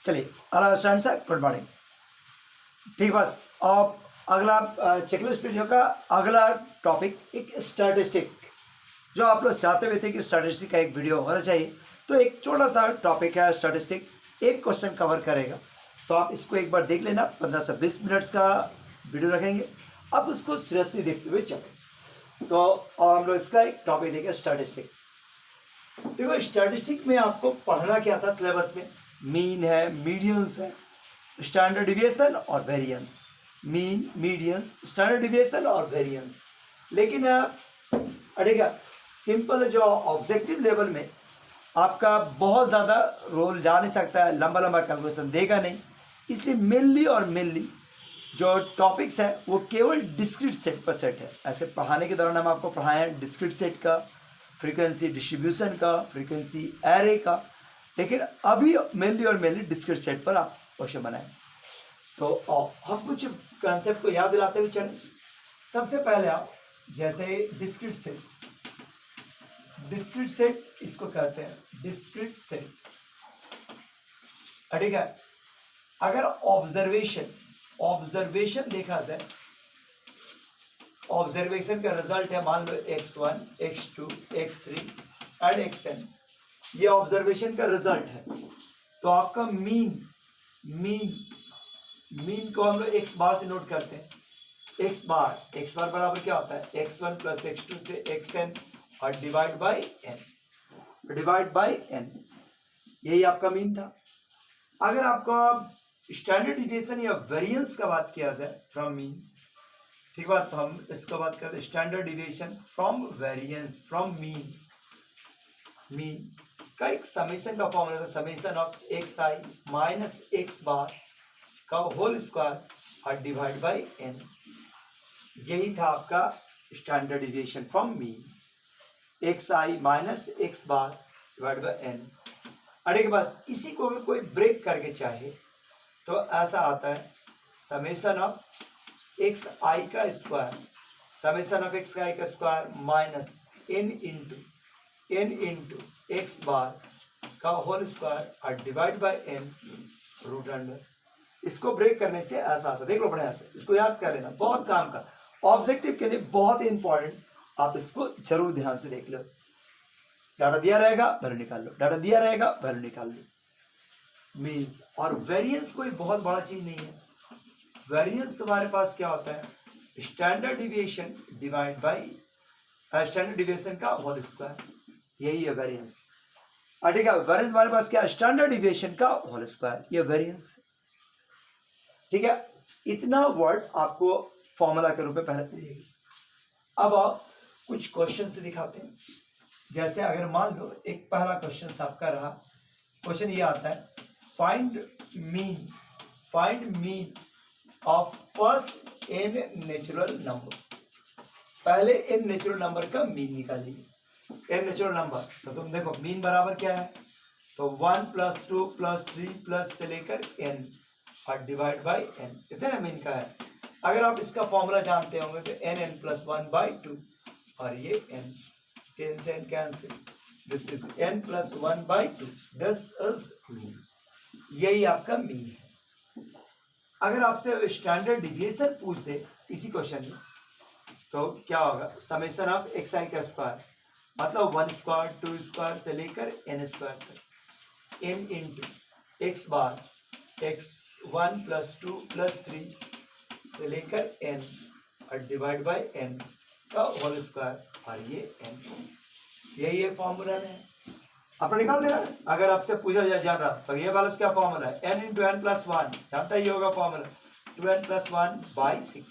चलिए hello students, good morning. ठीक, बस अब अगला चेकलिस्ट वीडियो का अगला टॉपिक एक स्टैटिस्टिक, जो आप लोग चाहते हुए थे कि स्टैटिस्टिक का एक वीडियो होना चाहिए। तो एक छोटा सा टॉपिक है स्टैटिस्टिक, एक क्वेश्चन कवर करेगा। तो आप इसको एक बार देख लेना, 15 से 20 मिनट्स का वीडियो रखेंगे। अब उसको सीरियसली देखते हुए चलें। तो और हम लोग इसका एक टॉपिक देखें स्टैटिस्टिक। देखो, स्टैटिस्टिक में आपको पढ़ना क्या था सिलेबस में? मीन है, मीडियंस है, स्टैंडर्ड डिविएशन और variance. Mean, medians, standard deviation और वेरिएंस। लेकिन अड़ेगा सिंपल जो ऑब्जेक्टिव लेवल में आपका बहुत ज़्यादा रोल जा नहीं सकता है, लंबा लंबा कैलकुलेशन देगा नहीं। इसलिए मेनली जो टॉपिक्स है वो केवल डिस्क्रीट सेट पर सेट है। ऐसे पढ़ाने के दौरान हम आपको पढ़ाए हैं डिस्क्रीट सेट का, फ्रीक्वेंसी डिस्ट्रीब्यूशन का, फ्रीक्वेंसी एरे का। लेकिन अभी मेनली डिस्क्रीट सेट पर आप क्वेश्चन बनाएं। तो हम कुछ कंसेप्ट को याद दिलाते हुए चलें। सबसे पहले आप जैसे डिस्क्रीट सेट इसको कहते हैं डिस्क्रीट सेट। ठीक है, अगर ऑब्जर्वेशन देखा जाए, ऑब्जर्वेशन का रिजल्ट है मान लो x1, x2, x3 and xn, ये ऑब्जर्वेशन का रिजल्ट है। तो आपका मीन को हम लोग x बार से नोट करते हैं। x बार बराबर क्या होता है? x1 प्लस x2 से xn और डिवाइड बाई n, यही आपका मीन था। अगर आपका स्टैंडर्ड डिविएशन या वेरिएंस का बात किया जाए फ्रॉम मीन्स, ठीक बात, तो हम इसका बात करते हैं standard deviation from variance from mean का एक समेशन का फॉर्मूला था, summation of xi minus x बार का होल स्क्वायर और डिवाइड बाई n। यही था आपका standard deviation from mean, xi minus x bar divide by n। अरे के बस इसी को अगर कोई ब्रेक करके चाहे तो ऐसा आता है समेशन ऑफ एक्स आई का square, summation of x i का square minus n into x bar का होल स्क्वायर और divide by n root under. इसको ब्रेक करने से ऐसा आता है, देख लो बढ़िया से, इसको याद कर लेना, बहुत काम का, ऑब्जेक्टिव के लिए बहुत इंपॉर्टेंट। आप इसको जरूर ध्यान से देख लो। डाटा दिया रहेगा, वैल्यू निकाल लो, डाटा दिया रहेगा, वैल्यू निकाल लो। मीन्स और वेरिएंस कोई बहुत बड़ा चीज नहीं है। वेरिएंस तुम्हारे पास क्या होता है? Standard deviation divide by standard deviation का होल स्क्वायर, यही है वेरिएंस। ठीक है, वेरिएंस हमारे पास क्या? स्टैंडर्ड डिविएशन का होल स्क्वायर, ये वेरिएंस। ठीक है, इतना वर्ड आपको फॉर्मूला के रूप में पहले मिलेगी। अब आप कुछ क्वेश्चन से दिखाते हैं। जैसे अगर मान लो एक पहला क्वेश्चन आपका रहा, क्वेश्चन ये आता है find mean of first n natural number. पहले n नेचुरल नंबर का मीन निकालिए। n नेचुरल नंबर, तो तुम देखो मीन बराबर क्या है? तो 1 प्लस 2 प्लस 3 प्लस से लेकर n और डिवाइड बाई n, इतना मीन का है। अगर आप इसका फॉर्मूला जानते होंगे तो n प्लस 1 बाई 2 और ये n, 10 से n cancel, this is n plus 1 by 2, this is mean, यही आपका मीन है। अगर आपसे स्टैंडर्ड डिविएशन पूछ दे इसी क्वेश्चन में तो क्या होगा? समेशन ऑफ एक्स आई का स्क्वायर, मतलब 1 स्क्वायर 2 स्क्वायर से लेकर n स्क्वायर तक, n इंटू एक्स बार x1 प्लस 2 प्लस 3 से लेकर n और डिवाइड बाई n का होल स्क्वायर और ये n, यही है फॉर्मूला में। आपने निकाल देना। अगर आपसे पूछा जान रहा तो ये वाला क्या फॉर्मूला है? n इंटू एन प्लस 1, जानता ही होगा फॉर्मूला, 2n प्लस 1 बाई 6,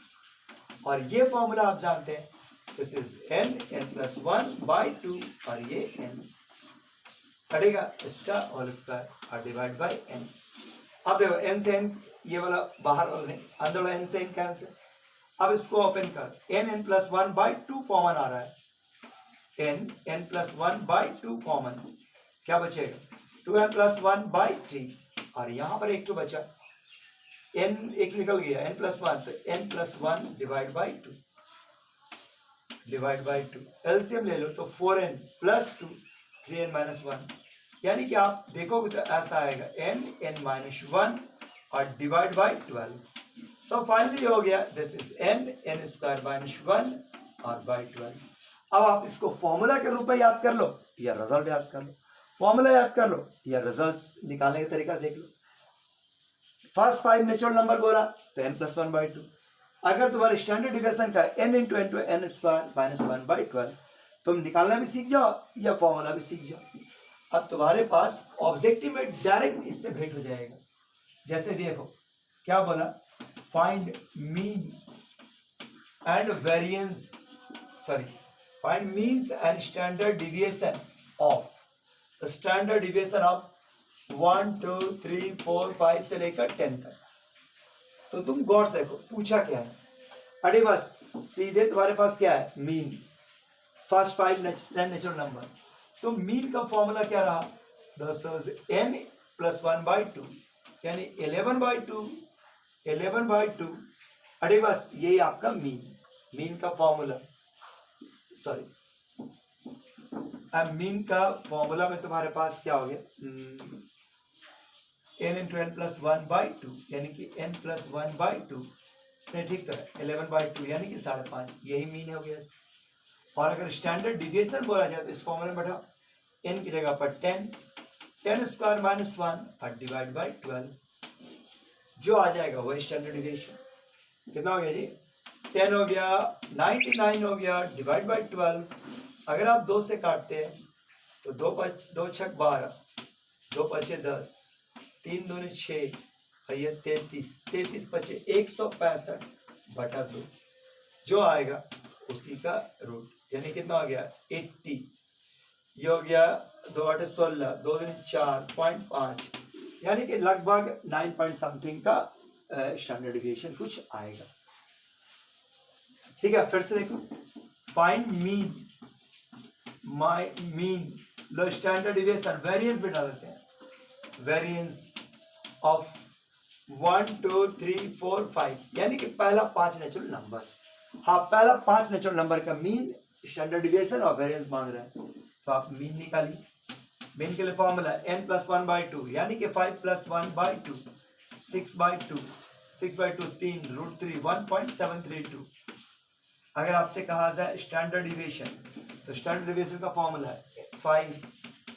और ये फॉर्मूला आप जानते हैं, this is n plus 1 by 2 और ये n कटेगा इसका होल स्क्वायर और डिवाइड बाई n। अब देखो n से n ये वाला बाहर अंदर वाला n से n कैंसिल। अब इसको ओपन कर, n प्लस 1 बाई 2 कॉमन आ रहा है, n प्लस 1 बाई 2 कॉमन, क्या बचेगा? 2n प्लस 1 बाई 3 और यहां पर एक तो बचा, n एक निकल गया, n प्लस 1, तो n plus 1 divide by 2 LCM ले लो तो 4n प्लस 2, 3n माइनस 1, यानी कि आप देखोगे तो ऐसा आएगा n(n-1) और डिवाइड बाय 12। सो फाइनली हो गया दिस इज n(n²-1) और बाय 12। अब आप इसको फॉर्मूला के रूप में याद कर लो या रिजल्ट याद कर लो, फॉर्मूला याद कर लो या रिजल्ट्स निकालने का तरीका सीख लो। फर्स्ट 5 नेचुरल नंबर बोला तो n+1/2। अगर तुम्हारे स्टैंडर्ड डिविएशन का n × n(n²-1/12) तुम निकालना भी सीख जाओ या फॉर्मूला भी सीख जाओ। अब तुम्हारे पास ऑब्जेक्टिव में डायरेक्ट इससे भेंट हो जाएगा। जैसे देखो क्या बोला, find mean and variance, sorry find means and standard deviation of 1 2 3 4 5 से लेकर 10 तक। तो तुम गौर से देखो पूछा क्या है। अरे बस सीधे तुम्हारे पास क्या है, मीन, फर्स्ट 5 10 नेचुरल नंबर। तो मीन का फॉर्मूला क्या रहा, दिस इज n+1/2 यानी 11/2। अरे बस यही आपका मीन का फॉर्मूला, सॉरी अब मीन का फॉर्मूला में तुम्हारे पास क्या हो गया, n × n+1/2 यानी कि n+1/2 नहीं ठीक तो है 11/2 यानी कि 5.5, यही मीन हो गया। और अगर स्टैंडर्ड डिविएशन बोला जाए तो इस फॉर्मूले में बैठा n की जगह पर 10(10^2 - 1) और डिवाइड बाय 12, जो आ जाएगा वही स्टैंडर्ड डिविएशन। कितना हो गया जी, 10 हो गया, 99 हो गया, डिवाइड बाय 12। अगर आप 2 से काटते हैं तो 2 छक 12, 2 पचे 10, 3 दूनी 6 और ये 33 बचे 165/2, जो आएगा उसी का रूट, यानी कितना हो गया 80। ये हो गया 2 8 16, 2 दूनी 4.5, यानी कि लगभग 9 पॉइंट समथिंग का स्टैंडर्ड डिविएशन कुछ आएगा। ठीक है, फिर से देखो, फाइंड मीन, लो स्टैंडर्ड डिविएशन, वेरिएंस बिठा देते हैं, वेरिएंस ऑफ 1 2 3 4 5 यानी कि पहला 5 नेचुरल नंबर। हाँ, पहला 5 नेचुरल नंबर का मीन, स्टैंडर्ड डिविएशन और वेरिएंस मांग रहे हैं, तो आप मीन निकालिए। मीन के लिए फॉर्मूला n+1/2 यानी कि 5 + 1/2 6/2, 6/2 3 √3 1.732। अगर आपसे कहा जाए स्टैंडर्ड डिविएशन, तो स्टैंडर्ड डिविएशन का फॉर्मूला है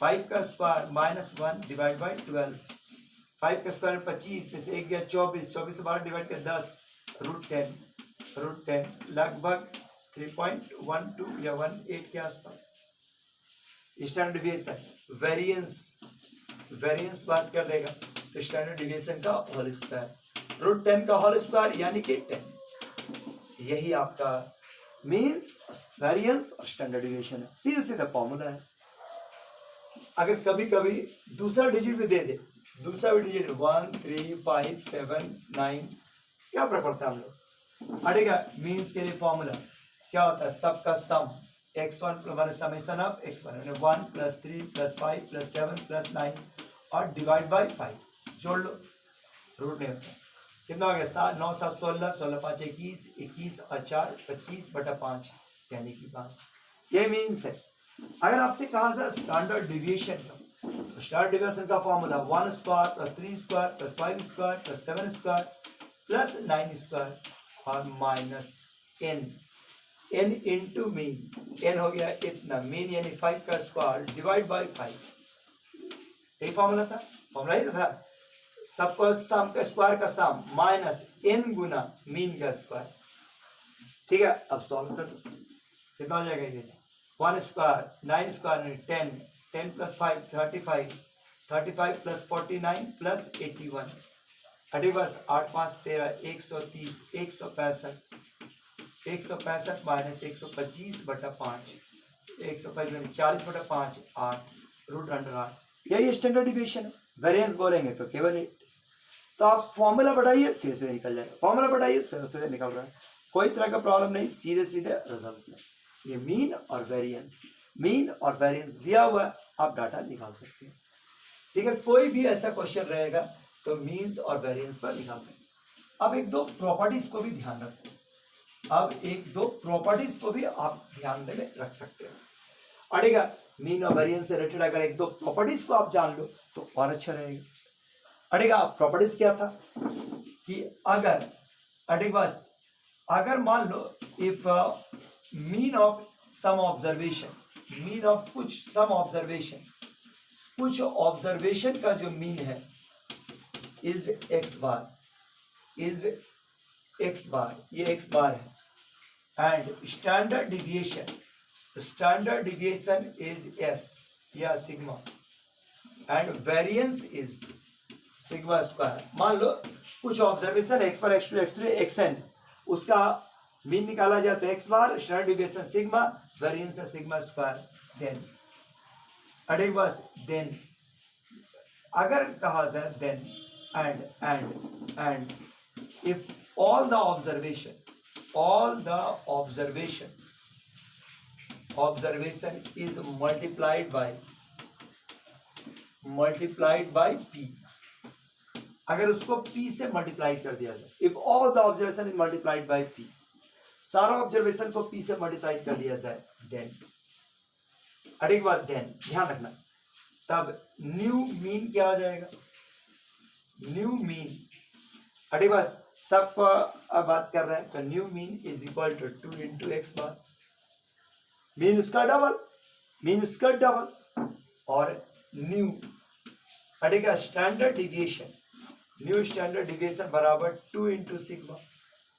5 का स्क्वायर -1 डिवाइड बाय 12। 5 का स्क्वायर 25 में से 1 गया 24, 24 से 12 डिवाइड कर 10 √10 लगभग 3.12 या 18 के आसपास। स्टैंडर्ड डिविएशन, वेरिएंस बात कर देगा तो स्टैंडर्ड डिविएशन का होल स्क्वायर, √10 का होल स्क्वायर यानी कि 10। यही आपका मीन्स, वेरिएंस और स्टैंडर्ड डिविएशन है, सीधा सीधा फॉर्मूला है। अगर कभी कभी दूसरा डिजिट भी दे दे, दूसरा भी डिजिट 1 3 5 7 9, क्या फर्क पड़ता है हम लोग। अड़ेगा मीन्स के लिए फॉर्मूला क्या होता है, सबका सम x1 समेशन ऑफ x1 यानी 1 + 3 + 5 + 7 + 9 और डिवाइड बाय 5, जोड़ लो, रूट नहीं होता। कितना हो गया 7 9 7 16, 16 5 21, 21 और 4 25/5 यानी कि 5। ये मीन्स है। अगर आपसे कहा जाए स्टैंडर्ड डिविएशन का, तो स्टैंडर्ड डिविएशन का फॉर्मूला 1² + 3² + 5² + 7² + 9² और minus n into mean, n हो गया इतना, मीन यानी 5 का स्क्वायर डिवाइड बाय 5, यही फॉर्मूला था, फॉर्मूला ही था, सबको सम का स्क्वायर का सम माइनस n गुना मीन का स्क्वायर। ठीक है, अब सॉल्व कर दो, कितना हो जाएगा ये 1² 9² 10, 10 + 5 35, 35 + 49 + 81, अरे बस 8 5 13 130, 165 माइनस 125/5, 125 40/5 8 √8, यही स्टैंडर्ड डिविएशन है। वेरिएंस बोलेंगे तो केवल 8। तो आप फॉर्मूला बढ़ाइए, सीधे सीधे निकल जाएगा, फॉर्मूला बढ़ाइए सीधे सीधे निकल रहा है, कोई तरह का प्रॉब्लम नहीं, सीधे सीधे रिजल्ट है। ये मीन और वेरिएंस दिया हुआ है, आप डाटा निकाल सकते हैं। ठीक है, कोई भी ऐसा क्वेश्चन रहेगा तो मीन्स और वेरिएंस पर निकाल सकते हैं। अब 1-2 प्रॉपर्टीज को भी ध्यान रखें, आप ध्यान में रख सकते हैं। अड़ेगा मीन और वेरिएंस से रिलेटेड अगर एक दो प्रॉपर्टीज को आप जान लो तो और अच्छा रहेगा। अड़ेगा प्रॉपर्टीज क्या था कि अगर मान लो if mean of some observation, mean of कुछ ऑब्जर्वेशन का जो मीन है इज एक्स बार, ये एक्स बार है, and standard deviation is S या sigma, and variance is sigma square. मान लो कुछ ऑब्जर्वेशन एक्स पर, x2, x3, xn, उसका मीन निकाला जाए तो X bar, standard deviation sigma, variance है सिग्मा स्क्वायर। देन अगर कहा जाए then and if all the observation is multiplied by p, अगर उसको p से मल्टीप्लाई कर दिया जाए, if all the observation is multiplied by p, सारा ऑब्जर्वेशन को p से मल्टीप्लाई कर दिया जाए, देन एक बात देन ध्यान रखना, तब न्यू मीन क्या हो जाएगा, न्यू मीन अरे बस सबको अब बात कर रहे हैं तो new mean is equal to 2 into x bar, mean उसका डबल, और न्यू अड़ेगा स्टैंडर्ड डिविएशन बराबर 2 into sigma,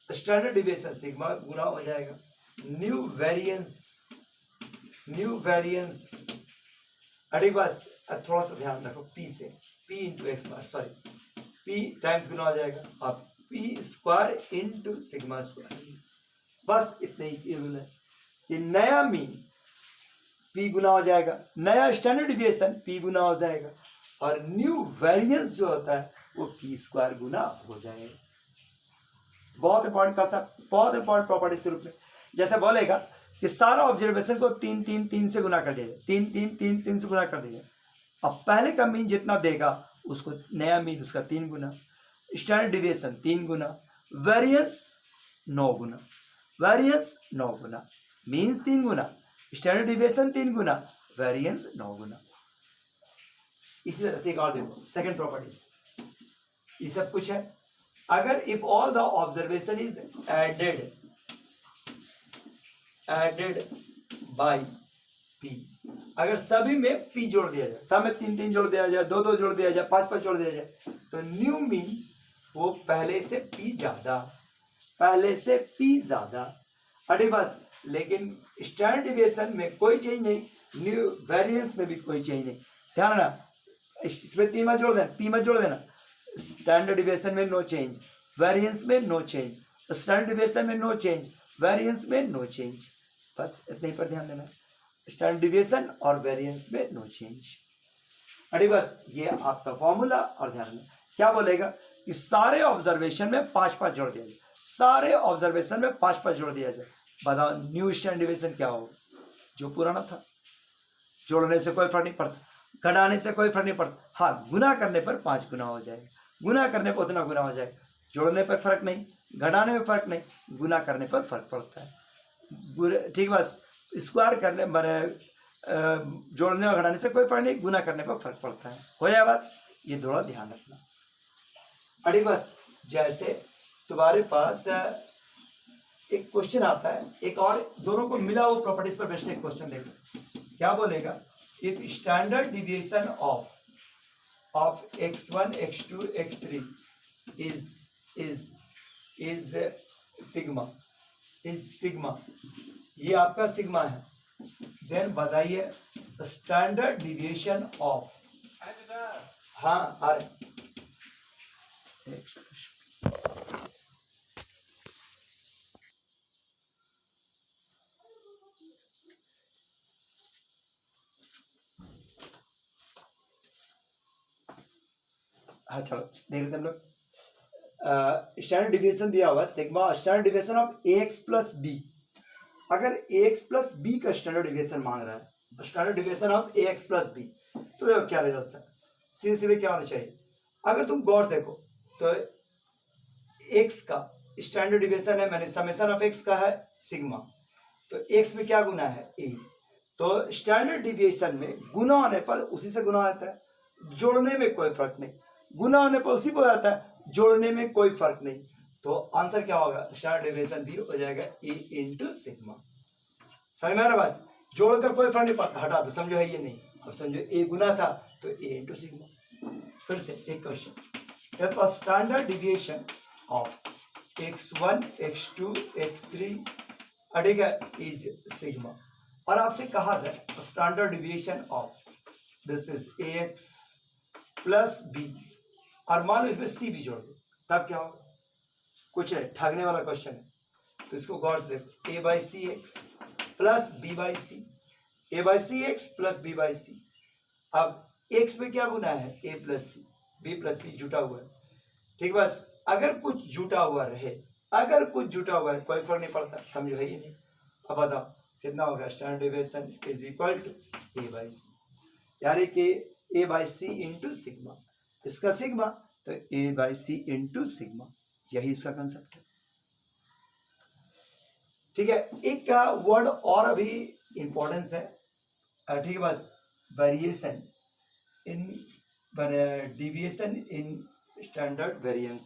standard deviation sigma गुना हो जाएगा न्यू वेरिएंस अरे बस थोड़ा सा ध्यान रखो, p से p इंटू एक्स बार, सॉरी p टाइम्स गुना हो जाएगा अब p square into sigma square, बस इतने ही रूल है। ये नया मीन p गुना हो जाएगा, नया स्टैंडर्ड डिविएशन p गुना हो जाएगा, और न्यू वेरिएंस जो होता है वो p स्क्वायर गुना हो जाएगा। बहुत इंपॉर्टेंट प्रॉपर्टीज के रूप में, जैसे बोलेगा कि सारा ऑब्जर्वेशन को 3 से गुना कर दिया जाए, 3 से गुना कर दिया जाए, अब पहले का मीन जितना देगा उसको नया मीन उसका 3 गुना, स्टैंडर्ड डिविएशन 3 गुना, वेरिएंस 9 गुना, मीन्स 3 गुना, स्टैंडर्ड डिविएशन 3 गुना, वेरिएंस 9 गुना। इसी तरह से एक और देखो सेकंड प्रॉपर्टीज, ये सब कुछ है। अगर if all the observation is added by p, अगर सभी में p जोड़ दिया जाए, सब में 3 जोड़ दिया जाए, 2 जोड़ दिया जाए, 5 जोड़ दिया जाए, तो न्यू मीन वो पहले से p ज्यादा, अरे बस, लेकिन स्टैंडर्ड डिविएशन में कोई चेंज नहीं, न्यू वेरिएंस में भी कोई चेंज नहीं। ध्यान रखना, इसमें 3 मत जोड़ देना, p मत जोड़ देना, स्टैंडर्ड डिविएशन में नो चेंज, वेरिएंस में नो चेंज, स्टैंडर्ड डिविएशन में नो चेंज, वेरिएंस में नो चेंज, बस इतने ही पर ध्यान देना, स्टैंडर्ड डिविएशन और वेरिएंस में नो चेंज। अरे बस ये आपका फॉर्मूला, और ध्यान रखना क्या बोलेगा कि सारे ऑब्जर्वेशन में 5 जोड़ दिया जाए, सारे ऑब्जर्वेशन में 5 जोड़ दिया जाए, बताओ न्यू स्टैंडर्ड डिविएशन क्या होगा, जो पुराना था। जोड़ने से कोई फर्क नहीं पड़ता, घटाने से कोई फर्क नहीं पड़ता, हाँ गुना करने पर 5 गुना हो जाएगा, गुना करने पर उतना गुना हो जाएगा, जोड़ने पर फर्क नहीं, घटाने में फर्क नहीं, गुना करने पर फर्क पड़ता है, ठीक। बस स्क्वायर करने जोड़ने और घटाने से कोई फर्क नहीं, गुना करने पर फर्क पड़ता है। हो जाए बस, ये थोड़ा ध्यान रखना। अरे बस जैसे तुम्हारे पास एक क्वेश्चन आता है, एक और दोनों को मिला हुआ प्रॉपर्टीज पर बेस्ड एक क्वेश्चन देखो, क्या बोलेगा, if standard deviation of x1 x2 x3 is sigma, ये आपका सिग्मा है, देन बताइए स्टैंडर्ड डिविएशन ऑफ, हाँ चलो देख लेते हम लोग। स्टैंडर्ड डिविएशन दिया हुआ है sigma, standard deviation of ax plus B, अगर ax प्लस बी का स्टैंडर्ड डिविएशन मांग रहा है, standard deviation of ax plus B, तो देखो क्या रिजल्ट है, सीधे क्या होना चाहिए। अगर तुम गौर देखो तो x का स्टैंडर्ड डिविएशन है, मैंने समेशन ऑफ x का है सिग्मा, तो x में क्या गुना है a, तो स्टैंडर्ड डिविएशन में गुना होने पर उसी से गुना आता है, जोड़ने में कोई फर्क नहीं, गुना होने पर उसी को आता है, जोड़ने में कोई फर्क नहीं। तो आंसर क्या होगा, स्टैंडर्ड डिविएशन भी हो जाएगा ए इंटू सिग्मा। समझ में आ रहा बस, जोड़कर कोई फर्क नहीं पड़ता, हटा दो, समझो है ये नहीं। अब समझो ए गुना था तो ए इंटू सिग्मा। फिर से एक question, if a standard deviation of x1 x2 x3 अडेगा इज सिग्मा, और आपसे कहा जाए standard deviation of this is ax plus B, और मान लो इसमें सी भी जोड़ दो, तब क्या होगा, कुछ नहीं, ठगने वाला क्वेश्चन है। तो इसको गौर से देखो, a by C X plus B by C, A by C X plus B by C. अब x में क्या गुना है, a plus C, b plus C जुटा हुआ है, ठीक, बस अगर कुछ जुटा हुआ रहे, अगर कुछ जुटा हुआ है कोई फर्क नहीं पड़ता, समझो है ये नहीं। अब बताओ कितना होगा, standard deviation is equal to A by C, यानी कि A by C into sigma, इसका सिग्मा तो A by C into sigma, यही इसका कंसेप्ट है। ठीक है, एक का वर्ड और अभी इंपॉर्टेंस है, ठीक है, बस variation in deviation in standard variance.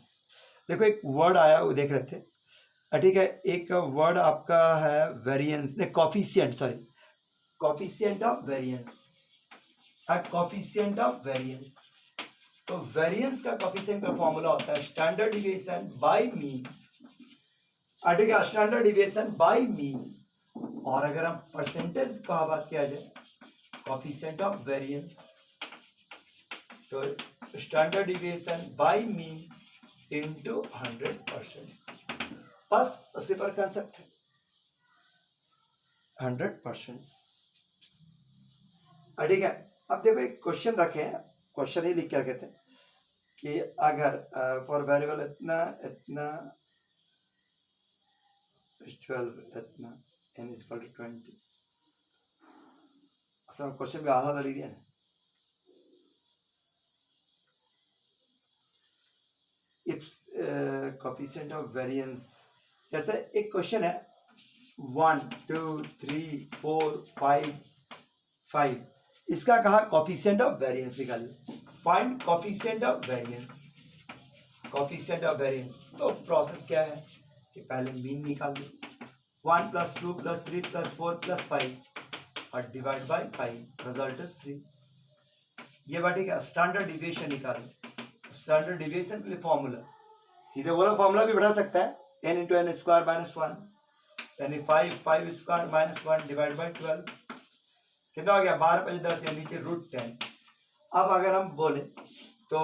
देखो एक वर्ड आया वो देख रहे थे, ठीक है, एक वर्ड आपका है वेरिएंस, नहीं coefficient, sorry coefficient of variance, coefficient of variance. तो वेरिएंस का कॉफिशिएंट का फॉर्मूला होता है स्टैंडर्ड डिविएशन बाय मीन, ठीक है, स्टैंडर्ड डिविएशन बाय मीन। और अगर हम परसेंटेज का बात किया जाए कॉफिशिएंट ऑफ वेरिएंस, तो standard deviation by mean into 100%, बस उसी पर कंसेप्ट है 100%। ठीक है, अब देखो एक क्वेश्चन रखे हैं, क्वेश्चन ही लिख क्या कहते हैं कि अगर फॉर वेरिएबल इतना इतना 12 इतना n इज इक्वल टू 20, असल क्वेश्चन में आधा तो लिख दिया ना, इफ कोएफिशिएंट ऑफ वेरिएंस, जैसे एक क्वेश्चन है 1 2 3 4 5 5, इसका कहा कोएफिशिएंट ऑफ वेरिएंस निकाल, find coefficient of variance, coefficient of variance. तो प्रोसेस क्या है कि पहले मीन निकाल दो, 1 प्लस 2 प्लस 3 प्लस 4 प्लस 5 और डिवाइड बाय 5, रिजल्ट इज 3। ये बात ठीक है, स्टैंडर्ड डिविएशन निकालो, स्टैंडर्ड डिविएशन के लिए फॉर्मूला सीधे बोला, फॉर्मूला भी बढ़ा सकता है, n into N square minus 1, यानी 5 स्क्वायर माइनस 1 डिवाइड बाई 12, कितना हो गया 12 5 10 यानी कि √10। अब अगर हम बोले तो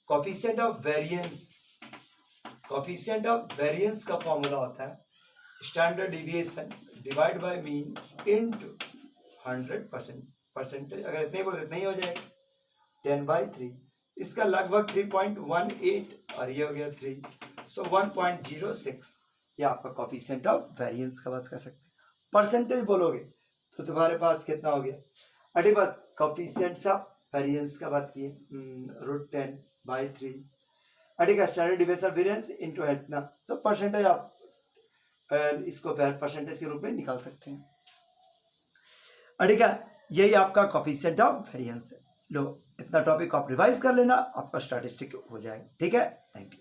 coefficient of variance, coefficient of variance का फॉर्मूला होता है standard deviation divide by mean into 100%, percentage अगर इतने बोले इतना ही हो जाएगा 10/3, इसका लगभग 3.18 और ये हो गया 3, सो 1.06, ये आपका कोएफिशिएंट ऑफ वेरिएंस का बात कर सकते हैं। परसेंटेज बोलोगे तो तुम्हारे पास कितना हो गया, अरे बात कोएफिशिएंट्स ऑफ वेरिएंस का बात किए √10/3, अरे स्टैंडर्ड डिविएशन वेरिएंस इनटू इतना, सो परसेंटेज आप इसको परसेंटेज के रूप में निकाल सकते हैं। ठीक है, यही आपका कोएफिशिएंट ऑफ वेरिएंस है। लो इतना टॉपिक आप रिवाइज कर लेना, आपका स्टैटिस्टिक हो जाएगा। ठीक है, थैंक यू।